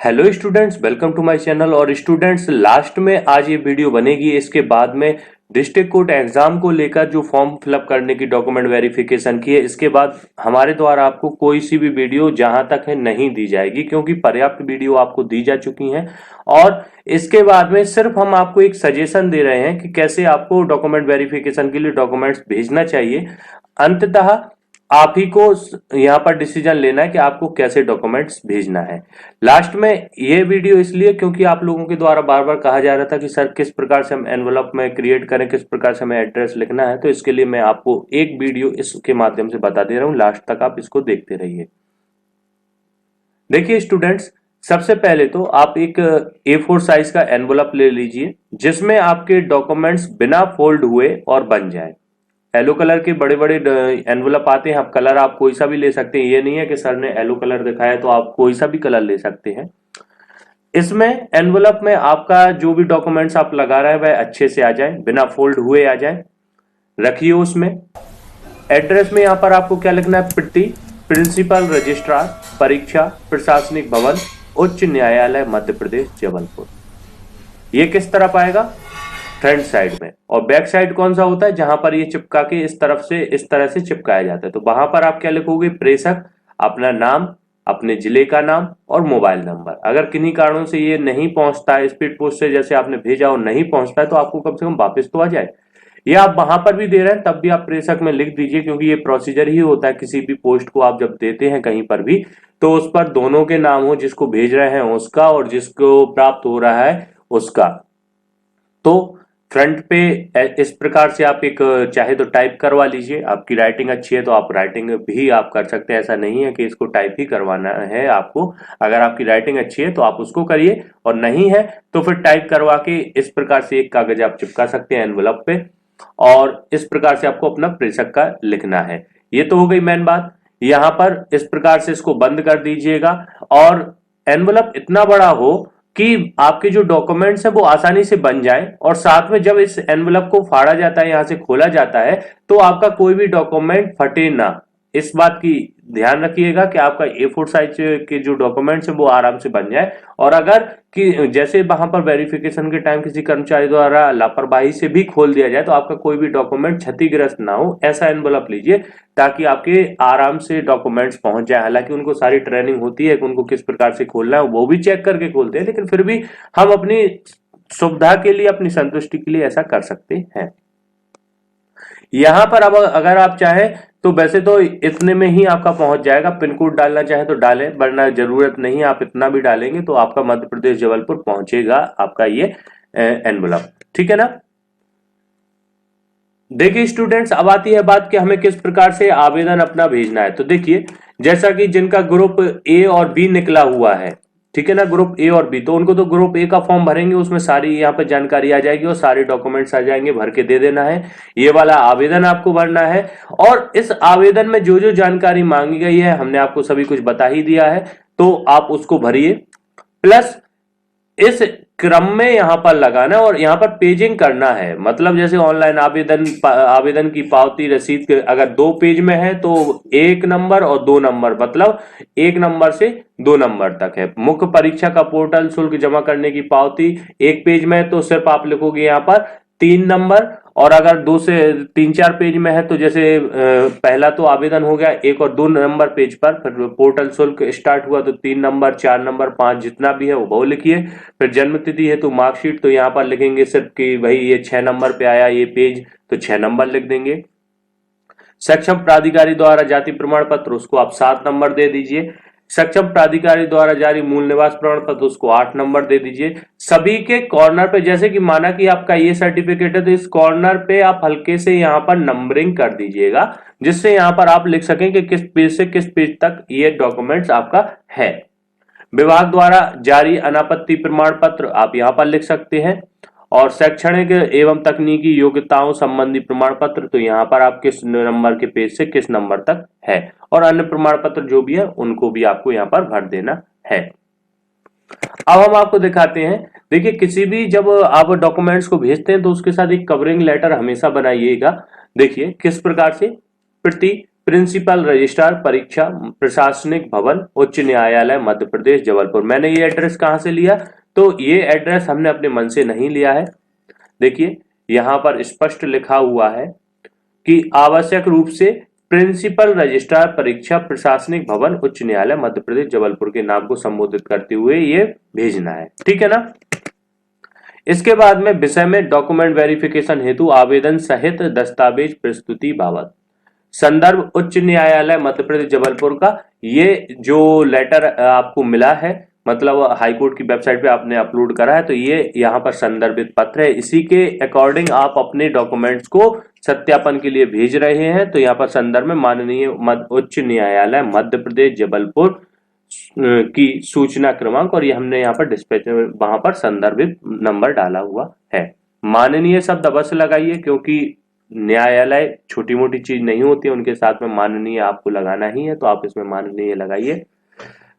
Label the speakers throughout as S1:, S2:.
S1: Hello students, welcome to my channel. और students, last में आज ये वीडियो बनेगी, इसके बाद में डिस्ट्रिक्ट कोर्ट एग्जाम को लेकर जो फॉर्म फिलअप करने की डॉक्यूमेंट वेरिफिकेशन की है, इसके बाद हमारे द्वारा आपको कोई सी भी वीडियो जहां तक है नहीं दी जाएगी, क्योंकि पर्याप्त वीडियो आपको दी जा चुकी हैं। और इसके बाद में सिर्फ हम आपको एक सजेशन दे रहे हैं कि कैसे आपको डॉक्यूमेंट वेरिफिकेशन के लिए डॉक्यूमेंट्स भेजना चाहिए। अंततः आप ही को यहाँ पर डिसीजन लेना है कि आपको कैसे डॉक्यूमेंट्स भेजना है। लास्ट में ये वीडियो इसलिए क्योंकि आप लोगों के द्वारा बार बार कहा जा रहा था कि सर किस प्रकार से हम एनवलप में क्रिएट करें, किस प्रकार से हमें एड्रेस लिखना है, तो इसके लिए मैं आपको एक वीडियो इसके माध्यम से बता दे रहा हूँ। लास्ट तक आप इसको देखते रहिए। देखिए स्टूडेंट्स, सबसे पहले तो आप एक A4 साइज का एनवलप ले लीजिए जिसमें आपके डॉक्यूमेंट्स बिना फोल्ड हुए और बन जाए। येलो कलर के बड़े बड़े एनवलप आते हैं। आप कलर आप कोई सा भी ले सकते हैं, ये नहीं है कि सर ने येलो कलर दिखाया तो आप कोई सा भी कलर ले सकते हैं। इसमें एनवलप में आपका जो भी डॉक्यूमेंट्स आप लगा रहे हैं वह अच्छे से आ जाए, बिना फोल्ड हुए आ जाए। रखिए उसमें एड्रेस में यहाँ पर आपको क्या लिखना है, प्रिंसिपल रजिस्ट्रार परीक्षा प्रशासनिक भवन उच्च न्यायालय मध्य प्रदेश जबलपुर। ये किस तरफ आएगा, फ्रंट साइड में। और बैक साइड कौन सा होता है, जहां पर ये चिपका के इस तरफ से इस तरह से चिपकाया जाता है। तो वहां पर आप क्या लिखोगे, प्रेषक अपना नाम, अपने जिले का नाम और मोबाइल नंबर। अगर किन्हीं कारणों से ये नहीं पहुंचता है, स्पीड पोस्ट से जैसे आपने भेजा और नहीं पहुंचता है, तो आपको कम से कम वापस तो आ जाए। ये आप वहां पर भी दे रहे हैं तब भी आप प्रेषक में लिख दीजिए, क्योंकि ये प्रोसीजर ही होता है किसी भी पोस्ट को आप जब देते हैं कहीं पर भी, तो उस पर दोनों के नाम हो, जिसको भेज रहे हैं उसका और जिसको प्राप्त हो रहा है उसका। तो फ्रंट पे इस प्रकार से आप एक चाहे तो टाइप करवा लीजिए। आपकी राइटिंग अच्छी है तो आप राइटिंग भी आप कर सकते हैं, ऐसा नहीं है कि इसको टाइप ही करवाना है आपको। अगर आपकी राइटिंग अच्छी है तो आप उसको करिए, और नहीं है तो फिर टाइप करवा के इस प्रकार से एक कागज आप चिपका सकते हैं एनवलप पे, और इस प्रकार से आपको अपना प्रेषक का लिखना है। ये तो हो गई मेन बात। यहां पर इस प्रकार से इसको बंद कर दीजिएगा, और एनवलप इतना बड़ा हो कि आपके जो डॉक्यूमेंट्स हैं वो आसानी से बन जाए, और साथ में जब इस एनवलप को फाड़ा जाता है, यहां से खोला जाता है, तो आपका कोई भी डॉक्यूमेंट फटे ना। इस बात की ध्यान रखिएगा कि आपका A4 साइज के जो डॉक्यूमेंट्स है वो आराम से बन जाए। और अगर कि जैसे वहां पर वेरिफिकेशन के टाइम किसी कर्मचारी द्वारा लापरवाही से भी खोल दिया जाए, तो आपका कोई भी डॉक्यूमेंट क्षतिग्रस्त ना हो, ऐसा एनवलप लीजिए ताकि आपके आराम से डॉक्यूमेंट्स पहुंच जाए। हालांकि उनको सारी ट्रेनिंग होती है कि उनको किस प्रकार से खोलना है, वो भी चेक करके खोलते हैं, लेकिन फिर भी हम अपनी सुविधा के लिए, अपनी संतुष्टि के लिए ऐसा कर सकते हैं। यहां पर अब अगर आप चाहें तो वैसे तो इतने में ही आपका पहुंच जाएगा। पिन कोड डालना चाहे तो डालें, वरना जरूरत नहीं, आप इतना भी डालेंगे तो आपका मध्य प्रदेश जबलपुर पहुंचेगा आपका ये एनवलप। ठीक है ना। देखिए स्टूडेंट्स, अब आती है बात कि हमें किस प्रकार से आवेदन अपना भेजना है। तो देखिए, जैसा कि जिनका ग्रुप A और B निकला हुआ है, ठीक है ना, ग्रुप A और B, तो उनको तो ग्रुप A का फॉर्म भरेंगे, उसमें सारी यहाँ पर जानकारी आ जाएगी और सारे डॉक्यूमेंट्स आ जाएंगे, भर के दे देना है। ये वाला आवेदन आपको भरना है, और इस आवेदन में जो जो जानकारी मांगी गई है हमने आपको सभी कुछ बता ही दिया है, तो आप उसको भरिए। प्लस इस क्रम में यहां पर लगाना और यहां पर पेजिंग करना है। मतलब जैसे ऑनलाइन आवेदन की पावती रसीद अगर 2 पेज में है तो 1 नंबर और 2 नंबर, मतलब 1 नंबर से 2 नंबर तक है। मुख्य परीक्षा का पोर्टल शुल्क जमा करने की पावती 1 पेज में है तो सिर्फ आप लिखोगे यहां पर 3 नंबर, और अगर 2 से 3-4 पेज में है तो जैसे पहला तो आवेदन हो गया 1 और 2 नंबर पेज पर, फिर पोर्टल शुल्क स्टार्ट हुआ तो 3 नंबर, 4 नंबर, 5 जितना भी है वो लिखिए। फिर जन्म तिथि है तो मार्कशीट, तो यहाँ पर लिखेंगे सिर्फ कि भाई ये 6 नंबर पे आया ये पेज, तो 6 नंबर लिख देंगे। सक्षम प्राधिकारी द्वारा जाति प्रमाण पत्र, उसको आप 7 नंबर दे दीजिए। सक्षम प्राधिकारी द्वारा जारी मूल निवास प्रमाण पत्र, उसको 8 नंबर दे दीजिए। सभी के कॉर्नर पे, जैसे कि माना कि आपका ये सर्टिफिकेट है तो इस कॉर्नर पे आप हल्के से यहाँ पर नंबरिंग कर दीजिएगा, जिससे यहाँ पर आप लिख सकें कि किस पेज से किस पेज तक ये डॉक्यूमेंट्स आपका है। विभाग द्वारा जारी अनापत्ति प्रमाण पत्र आप यहाँ पर लिख सकते हैं, और शैक्षणिक एवं तकनीकी योग्यताओं संबंधी प्रमाण पत्र, तो यहाँ पर आप किस नंबर के पेज से किस नंबर तक है, और अन्य प्रमाण पत्र जो भी है उनको भी आपको यहाँ पर भर देना है। अब हम आपको दिखाते हैं। देखिए, किसी भी जब आप डॉक्यूमेंट्स को भेजते हैं तो उसके साथ एक कवरिंग लेटर हमेशा बनाइएगा। देखिए किस प्रकार से, प्रति प्रिंसिपल रजिस्ट्रार परीक्षा प्रशासनिक भवन उच्च न्यायालय मध्य प्रदेश जबलपुर। मैंने ये एड्रेस कहाँ से लिया, तो ये एड्रेस हमने अपने मन से नहीं लिया है। देखिए यहाँ पर स्पष्ट लिखा हुआ है कि आवश्यक रूप से प्रिंसिपल रजिस्ट्रार परीक्षा प्रशासनिक भवन उच्च न्यायालय मध्य प्रदेश जबलपुर के नाम को संबोधित करते हुए ये भेजना है, ठीक है ना। इसके बाद में विषय में डॉक्यूमेंट वेरिफिकेशन हेतु आवेदन सहित दस्तावेज प्रस्तुति बाबत संदर्भ उच्च न्यायालय मध्य प्रदेश जबलपुर का ये जो लेटर आपको मिला है, मतलब हाईकोर्ट की वेबसाइट पे आपने अपलोड करा है, तो ये यहाँ पर संदर्भित पत्र है। इसी के अकॉर्डिंग आप अपने डॉक्यूमेंट्स को सत्यापन के लिए भेज रहे हैं। तो यहाँ पर संदर्भ में माननीय उच्च न्यायालय मध्य प्रदेश जबलपुर की सूचना क्रमांक, और ये हमने यहाँ पर डिस्पैच वहां पर संदर्भित नंबर डाला हुआ है। माननीय शब्द अवश्य लगाइए, क्योंकि न्यायालय छोटी मोटी चीज नहीं होती है, उनके साथ में माननीय आपको लगाना ही है, तो आप इसमें माननीय लगाइए।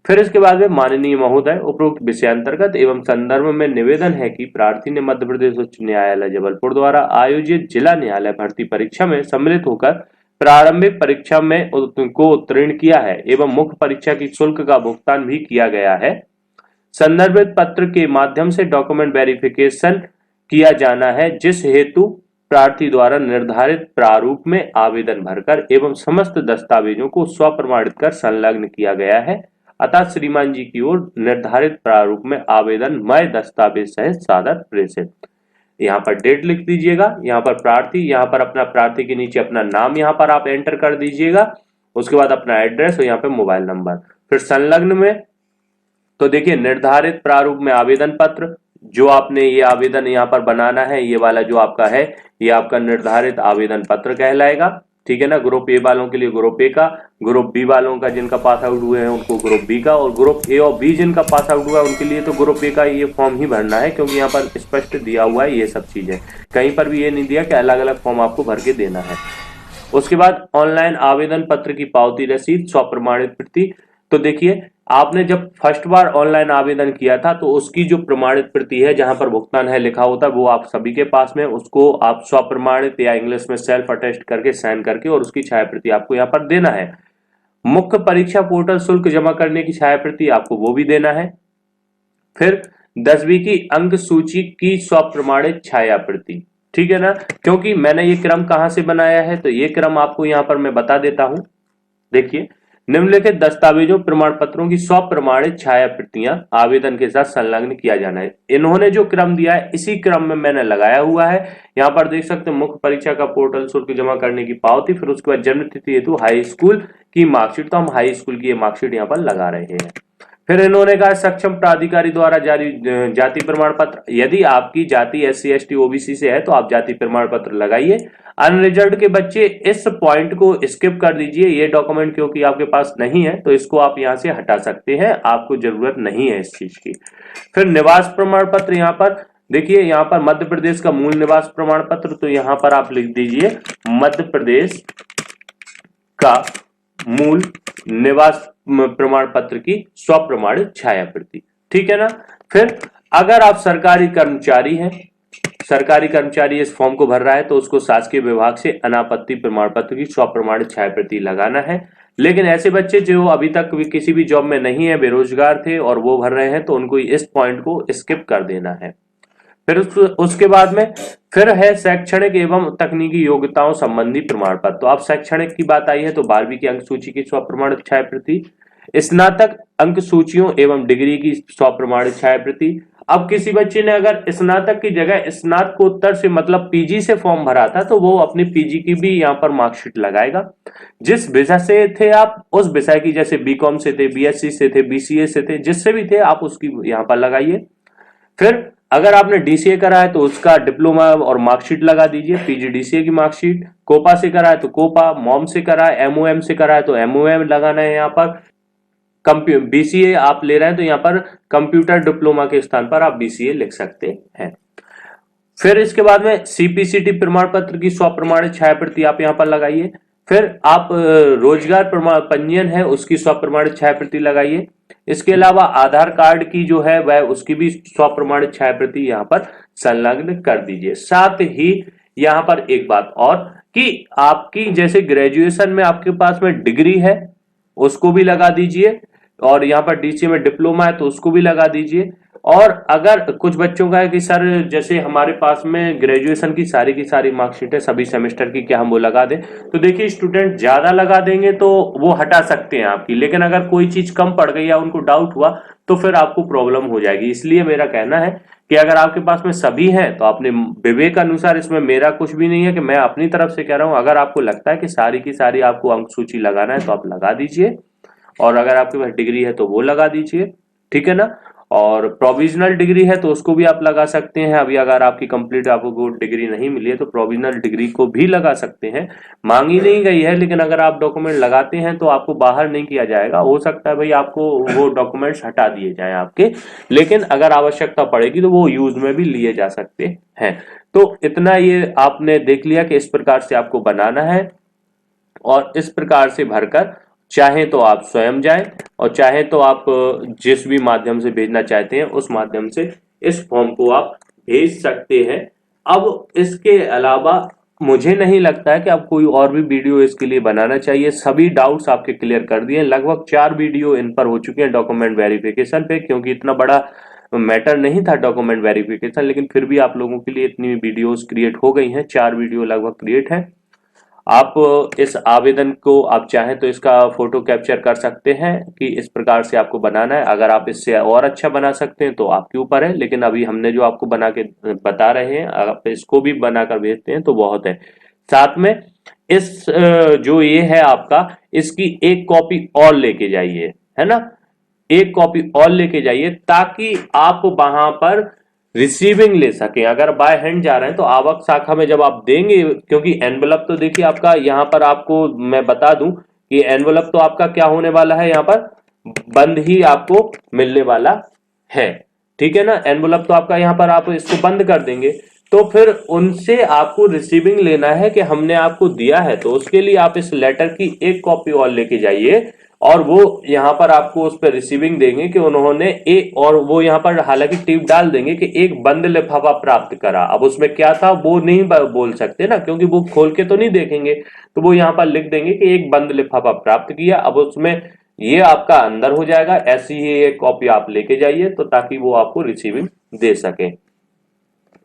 S1: फिर इसके बाद में माननीय महोदय, उपरोक्त विषयांतर्गत एवं संदर्भ में निवेदन है कि प्रार्थी ने मध्य प्रदेश उच्च न्यायालय जबलपुर द्वारा आयोजित जिला न्यायालय भर्ती परीक्षा में सम्मिलित होकर प्रारंभिक परीक्षा में को उत्तीर्ण किया है एवं मुख्य परीक्षा की शुल्क का भुगतान भी किया गया है। संदर्भित पत्र के माध्यम से डॉक्यूमेंट वेरिफिकेशन किया जाना है, जिस हेतु प्रार्थी द्वारा निर्धारित प्रारूप में आवेदन भरकर एवं समस्त दस्तावेजों को स्वप्रमाणित कर संलग्न किया गया है। अतः श्रीमान जी की ओर निर्धारित प्रारूप में आवेदन मय दस्तावेज सहित सादर प्रेषित। यहाँ पर डेट लिख दीजिएगा, यहाँ पर प्रार्थी, यहाँ पर अपना प्रार्थी के नीचे अपना नाम यहाँ पर आप एंटर कर दीजिएगा, उसके बाद अपना एड्रेस और यहाँ पे मोबाइल नंबर। फिर संलग्न में तो देखिए निर्धारित प्रारूप में आवेदन पत्र, जो आपने ये आवेदन यहाँ पर बनाना है, ये वाला जो आपका है ये आपका निर्धारित आवेदन पत्र कहलाएगा, ठीक है ना। ग्रुप ए वालों के लिए ग्रुप ए का, ग्रुप बी वालों का जिनका पास आउट हुए हैं उनको ग्रुप बी का, और ग्रुप ए और बी जिनका पास आउट हुआ है उनके लिए तो ग्रुप ए का ये फॉर्म ही भरना है, क्योंकि यहाँ पर स्पष्ट दिया हुआ है ये सब चीजें। कहीं पर भी ये नहीं दिया कि अलग अलग फॉर्म आपको भर के देना है। उसके बाद ऑनलाइन आवेदन पत्र की पावती रसीद स्वप्रमाणित प्रति। तो देखिए आपने जब फर्स्ट बार ऑनलाइन आवेदन किया था तो उसकी जो प्रमाणित प्रति है, जहां पर भुगतान है लिखा होता है, वो आप सभी के पास में, उसको आप स्वप्रमाणित या इंग्लिश में सेल्फ अटेस्ट करके साइन करके और उसकी छाया प्रति आपको यहाँ पर देना है। मुख्य परीक्षा पोर्टल शुल्क जमा करने की छाया प्रति आपको वो भी देना है। फिर 10वीं की अंक सूची की स्वप्रमाणित छाया प्रति, ठीक है ना। क्योंकि मैंने ये क्रम कहां से बनाया है, तो ये क्रम आपको यहाँ पर मैं बता देता हूं। देखिए निम्नलिखित दस्तावेजों प्रमाण पत्रों की स्वप्रमाणित छाया प्रतियां आवेदन के साथ संलग्न किया जाना है। इन्होंने जो क्रम दिया है इसी क्रम में मैंने लगाया हुआ है। यहाँ पर देख सकते हैं मुख्य परीक्षा का पोर्टल शुल्क जमा करने की पावती, फिर उसके बाद जन्म तिथि हेतु हाई स्कूल की मार्कशीट, तो हम हाई स्कूल की ये मार्कशीट यहाँ पर लगा रहे हैं। फिर इन्होंने कहा सक्षम प्राधिकारी द्वारा जारी जाति प्रमाण पत्र, यदि आपकी जाति SC ST OBC से है तो आप जाति प्रमाण पत्र लगाइए। अनरिजर्व्ड के बच्चे इस पॉइंट को स्किप कर दीजिए, ये डॉक्यूमेंट क्योंकि आपके पास नहीं है तो इसको आप यहाँ से हटा सकते हैं, आपको जरूरत नहीं है इस चीज की। फिर निवास प्रमाण पत्र, यहाँ पर देखिए यहाँ पर मध्य प्रदेश का मूल निवास प्रमाण पत्र, तो यहाँ पर आप लिख दीजिए मध्य प्रदेश का मूल निवास प्रमाण पत्र की स्वप्रमाणित छाया प्रति, ठीक है ना। फिर अगर आप सरकारी कर्मचारी हैं, सरकारी कर्मचारी इस फॉर्म को भर रहा है तो उसको शासकीय विभाग से अनापत्ति प्रमाण पत्र की स्वप्रमाणित छाया प्रति लगाना है। लेकिन ऐसे बच्चे जो अभी तक किसी भी जॉब में नहीं है, बेरोजगार थे और वो भर रहे हैं, तो उनको इस पॉइंट को स्किप कर देना है। फिर उसके बाद में फिर है शैक्षणिक एवं तकनीकी योग्यताओं संबंधी प्रमाण पत्र। तो आप शैक्षणिक की बात आई है तो 12वीं की अंक सूची की स्वप्रमाणित छाया प्रति, स्नातक अंक सूचियों एवं डिग्री की स्वप्रमाणित छाया प्रति। अब किसी बच्चे ने अगर स्नातक की जगह स्नातकोत्तर से मतलब पीजी से फॉर्म भरा था तो वो अपनी पीजी की भी यहाँ पर मार्कशीट लगाएगा। जिस विषय से थे आप उस विषय की, जैसे बीकॉम से थे, बीएससी से थे, बीसीए से थे, जिससे भी थे आप उसकी यहाँ पर लगाइए। फिर अगर आपने डीसीए करा है तो उसका डिप्लोमा और मार्कशीट लगा दीजिए, पीजीडीसीए की मार्कशीट। कोपा से करा है तो कोपा, मॉम से करा है, एमओएम से करा है तो एमओएम लगाना है। यहाँ पर बीसीए आप ले रहे हैं तो यहाँ पर कंप्यूटर डिप्लोमा के स्थान पर आप बीसीए लिख सकते हैं। फिर इसके बाद में सीपीसीटी प्रमाण पत्र की स्वप्रमाणित छाया प्रति आप यहाँ पर लगाइए। फिर आप रोजगार प्रमाण पंजीयन है उसकी स्वप्रमाणित छाया प्रति लगाइए। इसके अलावा आधार कार्ड की जो है वह उसकी भी स्वप्रमाणित छाया प्रति यहाँ पर संलग्न कर दीजिए। साथ ही यहाँ पर एक बात और, कि आपकी जैसे ग्रेजुएशन में आपके पास में डिग्री है उसको भी लगा दीजिए, और यहाँ पर डीसी में डिप्लोमा है तो उसको भी लगा दीजिए। और अगर कुछ बच्चों का है कि सर जैसे हमारे पास में ग्रेजुएशन की सारी मार्कशीट है सभी सेमेस्टर की, क्या हम वो लगा दें? तो देखिए स्टूडेंट ज्यादा लगा देंगे तो वो हटा सकते हैं आपकी, लेकिन अगर कोई चीज कम पड़ गई या उनको डाउट हुआ तो फिर आपको प्रॉब्लम हो जाएगी। इसलिए मेरा कहना है कि अगर आपके पास में सभी हैं तो अपने विवेक अनुसार, इसमें मेरा कुछ भी नहीं है कि मैं अपनी तरफ से कह रहा हूं, अगर आपको लगता है कि सारी की सारी आपको अंक सूची लगाना है तो आप लगा दीजिए, और अगर आपके पास डिग्री है तो वो लगा दीजिए, ठीक है ना। और प्रोविजनल डिग्री है तो उसको भी आप लगा सकते हैं। अभी अगर आपकी कंप्लीट आपको डिग्री नहीं मिली है तो प्रोविजनल डिग्री को भी लगा सकते हैं, मांगी नहीं गई है, लेकिन अगर आप डॉक्यूमेंट लगाते हैं तो आपको बाहर नहीं किया जाएगा। हो सकता है भाई आपको वो डॉक्यूमेंट्स हटा दिए जाएं आपके, लेकिन अगर आवश्यकता पड़ेगी तो वो यूज में भी लिए जा सकते हैं। तो इतना ये आपने देख लिया कि इस प्रकार से आपको बनाना है, और इस प्रकार से भरकर चाहे तो आप स्वयं जाएं और चाहे तो आप जिस भी माध्यम से भेजना चाहते हैं उस माध्यम से इस फॉर्म को आप भेज सकते हैं। अब इसके अलावा मुझे नहीं लगता है कि आप कोई और भी वीडियो इसके लिए बनाना चाहिए। सभी डाउट्स आपके क्लियर कर दिए, लगभग 4 वीडियो इन पर हो चुके हैं डॉक्यूमेंट वेरिफिकेशन पे, क्योंकि इतना बड़ा मैटर नहीं था डॉक्यूमेंट वेरिफिकेशन, लेकिन फिर भी आप लोगों के लिए इतनी वीडियोस क्रिएट हो गई हैं, 4 वीडियो लगभग क्रिएट है। आप इस आवेदन को आप चाहें तो इसका फोटो कैप्चर कर सकते हैं कि इस प्रकार से आपको बनाना है। अगर आप इससे और अच्छा बना सकते हैं तो आपके ऊपर है, लेकिन अभी हमने जो आपको बना के बता रहे हैं, आप इसको भी बनाकर भेजते हैं तो बहुत है। साथ में इस जो ये है आपका, इसकी एक कॉपी और लेके जाइए, है ना, एक कॉपी और लेके जाइए ताकि आप वहां पर रिसीविंग ले सकें। अगर बाय हैंड जा रहे हैं तो आवक शाखा में जब आप देंगे, क्योंकि एनवलप तो देखिए आपका यहाँ पर, आपको मैं बता दूं कि एनवलप तो आपका क्या होने वाला है, यहाँ पर बंद ही आपको मिलने वाला है, ठीक है ना। एनवलप तो आपका यहाँ पर आप इसको बंद कर देंगे, तो फिर उनसे आपको रिसीविंग लेना है कि हमने आपको दिया है, तो उसके लिए आप इस लेटर की एक कॉपी और लेके जाइए, और वो यहाँ पर आपको उस पर रिसीविंग देंगे कि उन्होंने एक, और वो यहाँ पर हालांकि टिप डाल देंगे कि एक बंद लिफाफा प्राप्त करा। अब उसमें क्या था वो नहीं बोल सकते ना, क्योंकि वो खोल के तो नहीं देखेंगे, तो वो यहाँ पर लिख देंगे कि एक बंद लिफाफा प्राप्त किया। अब उसमें ये आपका अंदर हो जाएगा, ऐसी ही एक कॉपी आप लेके जाइए तो ताकि वो आपको रिसीविंग दे सके।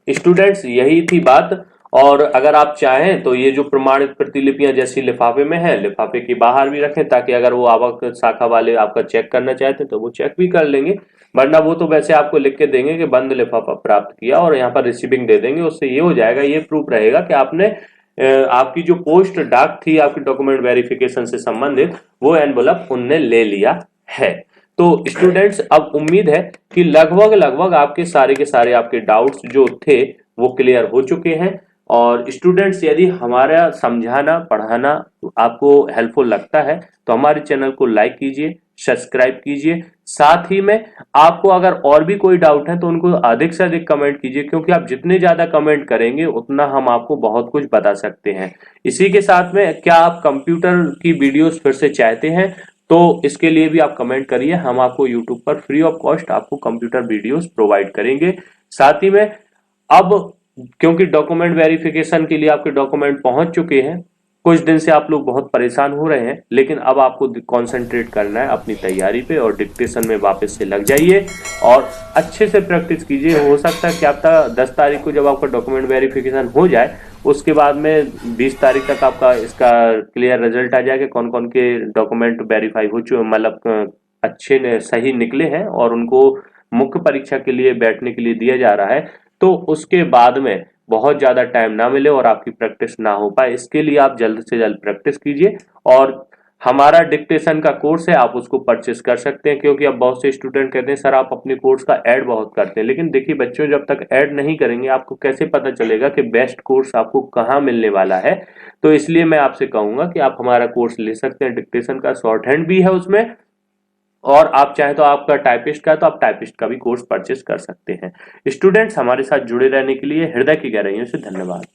S1: स्टूडेंट्स यही थी बात। और अगर आप चाहें तो ये जो प्रमाणित प्रतिलिपियां जैसी लिफाफे में है, लिफाफे के बाहर भी रखें, ताकि अगर वो आवक शाखा वाले आपका चेक करना चाहते हैं तो वो चेक भी कर लेंगे, वरना वो तो वैसे आपको लिख के देंगे कि बंद लिफाफा प्राप्त किया, और यहाँ पर रिसीविंग दे देंगे। उससे ये हो जाएगा, ये प्रूफ रहेगा कि आपने आपकी जो पोस्ट डाक थी आपकी डॉक्यूमेंट वेरिफिकेशन से संबंधित, वो एनवलप उनने ले लिया है। तो स्टूडेंट्स अब उम्मीद है कि लगभग लगभग आपके सारे के सारे आपके डाउट्स जो थे वो क्लियर हो चुके हैं। और स्टूडेंट्स यदि हमारा समझाना पढ़ाना आपको हेल्पफुल लगता है तो हमारे चैनल को लाइक कीजिए, सब्सक्राइब कीजिए। साथ ही में आपको अगर और भी कोई डाउट है तो उनको अधिक से अधिक कमेंट कीजिए, क्योंकि आप जितने ज्यादा कमेंट करेंगे उतना हम आपको बहुत कुछ बता सकते हैं। इसी के साथ में क्या आप कंप्यूटर की वीडियोस फिर से चाहते हैं तो इसके लिए भी आप कमेंट करिए, हम आपको यूट्यूब पर फ्री ऑफ कॉस्ट आपको कंप्यूटर वीडियोस प्रोवाइड करेंगे। साथ ही में अब क्योंकि डॉक्यूमेंट वेरिफिकेशन के लिए आपके डॉक्यूमेंट पहुंच चुके हैं, कुछ दिन से आप लोग बहुत परेशान हो रहे हैं, लेकिन अब आपको कंसंट्रेट करना है अपनी तैयारी पे और डिक्टेशन में वापस से लग जाइए और अच्छे से प्रैक्टिस कीजिए। हो सकता है कि आपका 10 तारीख को जब आपका डॉक्यूमेंट वेरिफिकेशन हो जाए उसके बाद में 20 तारीख तक आपका इसका क्लियर रिजल्ट आ जाएगा, कौन कौन के डॉक्यूमेंट वेरीफाई हो चुके, मतलब अच्छे सही निकले हैं और उनको मुख्य परीक्षा के लिए बैठने के लिए दिया जा रहा है। तो उसके बाद में बहुत ज्यादा टाइम ना मिले और आपकी प्रैक्टिस ना हो पाए, इसके लिए आप जल्द से जल्द प्रैक्टिस कीजिए। और हमारा डिक्टेशन का कोर्स है, आप उसको परचेस कर सकते हैं, क्योंकि अब बहुत से स्टूडेंट कहते हैं सर आप अपने कोर्स का ऐड बहुत करते हैं, लेकिन देखिए बच्चों जब तक ऐड नहीं करेंगे आपको कैसे पता चलेगा कि बेस्ट कोर्स आपको कहाँ मिलने वाला है। तो इसलिए मैं आपसे कहूंगा कि आप हमारा कोर्स ले सकते हैं, डिक्टेशन का शॉर्ट हैंड भी है उसमें, और आप चाहे तो आपका टाइपिस्ट का है तो आप टाइपिस्ट का भी कोर्स परचेस कर सकते हैं। स्टूडेंट्स हमारे साथ जुड़े रहने के लिए हृदय की गहराइयों से धन्यवाद।